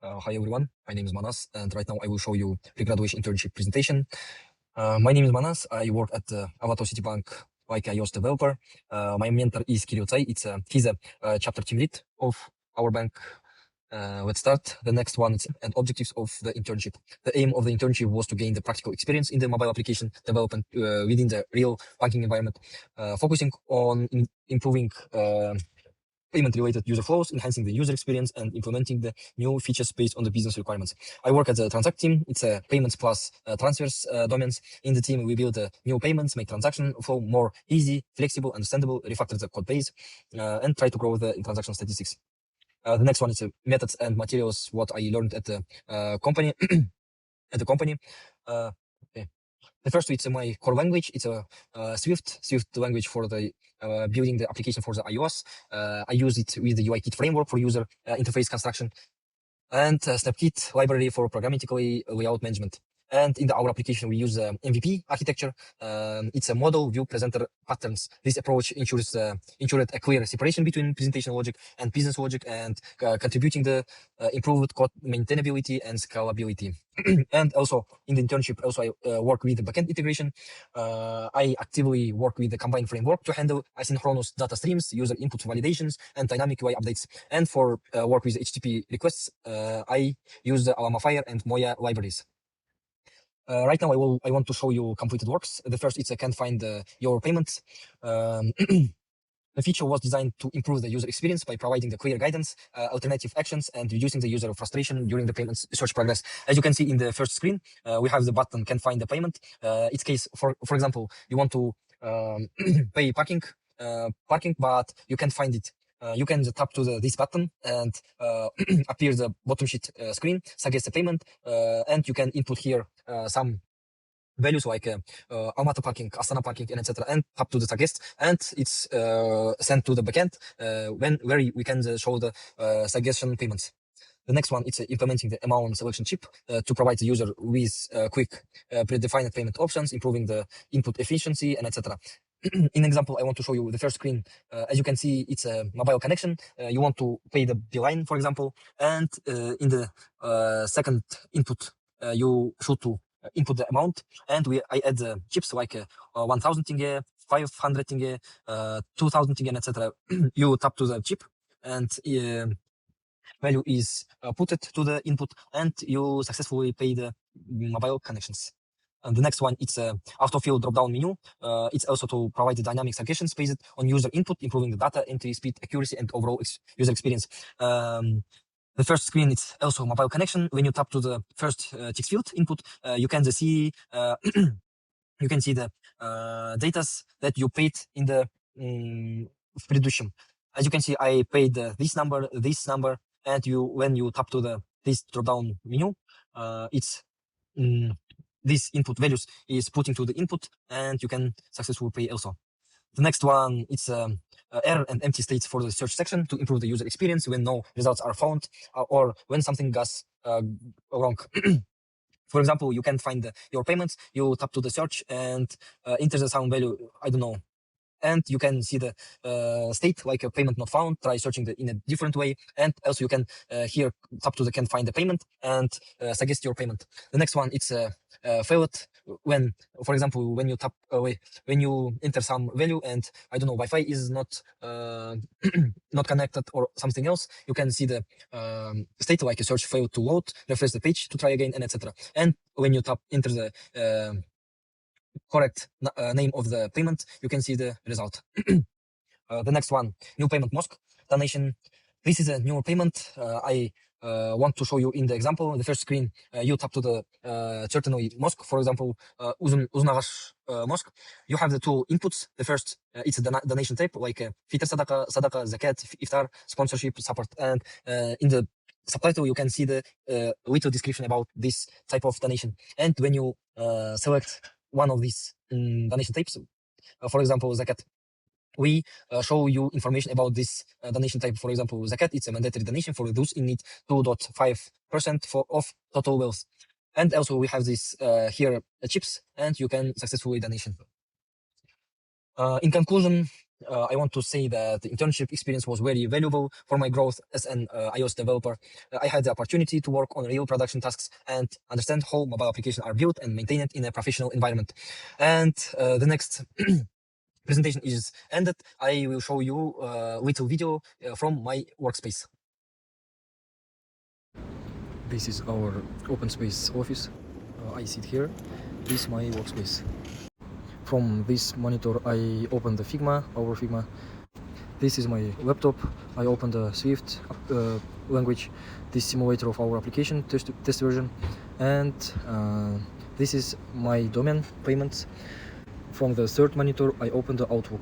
Hi everyone, my name is Manas, and right now I will show you pre-graduation internship presentation. My name is Manas. I work at Avato Citibank like iOS developer. My mentor is Kirill Tsai. He's a chapter team lead of our bank. Let's start. The next one is and objectives of the internship. The aim of the internship was to gain the practical experience in the mobile application development within the real banking environment, focusing on improving payment-related user flows, enhancing the user experience, and implementing the new features based on the business requirements. I work at the Transact team. It's a payments plus transfers domains. In the team, we build new payments, make transaction flow more easy, flexible, understandable, refactor the code base, and try to grow the transaction statistics. The next one is methods and materials, what I learned at the company. At the company. Okay. The first, it's my core language. It's a Swift language for the building the application for the iOS. I use it with the UIKit framework for user interface construction, and SnapKit library for programmatically layout management. And in our application, we use MVP architecture. It's a model view presenter patterns. This approach ensures a clear separation between presentation logic and business logic, and contributing the improved code maintainability and scalability. And also in the internship, I work with the backend integration. I actively work with the Combine framework to handle asynchronous data streams, user input validations, and dynamic UI updates. And for work with HTTP requests, I use the Alamafire and Moya libraries. Right now, I want to show you completed works. The first is I can find your payments. The feature was designed to improve the user experience by providing the clear guidance, alternative actions, and reducing the user frustration during the payment search progress. As you can see in the first screen, we have the button "Can find the payment." Its case, for example, you want to pay parking, but you can't find it. You can tap to this button and appear the bottom sheet screen, suggest a payment, and you can input here some values like Almaty parking, Astana parking, and etc. And tap to the suggest, and it's sent to the backend where we can show the suggestion payments. The next one, it's implementing the amount selection chip to provide the user with quick predefined payment options, improving the input efficiency, and etc. In example, I want to show you the first screen. As you can see, it's a mobile connection. You want to pay the beeline, for example, and in the second input, you should to input the amount, and I add the chips like 1,000 tenge, 500 tenge, 2,000 tenge, etc. You tap to the chip, and value is put to the input, and you successfully pay the mobile connections. And the next one, it's a autofill drop-down menu. It's also to provide the dynamic suggestions based on user input, improving the data entry speed, accuracy, and overall user experience. The first screen, it's also mobile connection. When you tap to the first text field input, you can see you can see the data that you paid in the production. As you can see, I paid this number, and when you tap to this drop-down menu, it's this input values is putting to the input, and you can successfully pay also. The next one, it's error and empty states for the search section to improve the user experience when no results are found or when something goes wrong. For example, you can't find your payments, you tap to the search and enter the some value, I don't know, and you can see the state like a payment not found. Try searching in a different way, and also you can here tap to the can find the payment and suggest your payment. The next one, it's failed when, for example, when you tap when you enter some value and I don't know, Wi-Fi is not not connected or something else. You can see the state like a search failed to load, refresh the page to try again, and etc. And when you tap enter the correct name of the payment, you can see the result. The next one, new payment mosque donation. This is a new payment. I want to show you in the example. The first screen, you tap to the Chertenoy mosque, for example, Uzunagash mosque. You have the two inputs. The first, it's a donation type like fitr sadaqa, zakat, iftar, sponsorship, support, and in the subtitle you can see the little description about this type of donation. And when you select one of these donation types, for example, zakat, we show you information about this donation type. For example, zakat, it's a mandatory donation for those in need, 2.5% of total wealth. And also we have this here chips, and you can successfully donation. In conclusion, I want to say that the internship experience was very valuable for my growth as an iOS developer. I had the opportunity to work on real production tasks and understand how mobile applications are built and maintained in a professional environment. And the next presentation is ended. I will show you a little video from my workspace. This is our open space office. I sit here. This is my workspace. From this monitor, I open the Figma, our Figma. This is my laptop. I open the Swift language, this simulator of our application test version, and this is my domain payments. From the third monitor, I open the Outlook.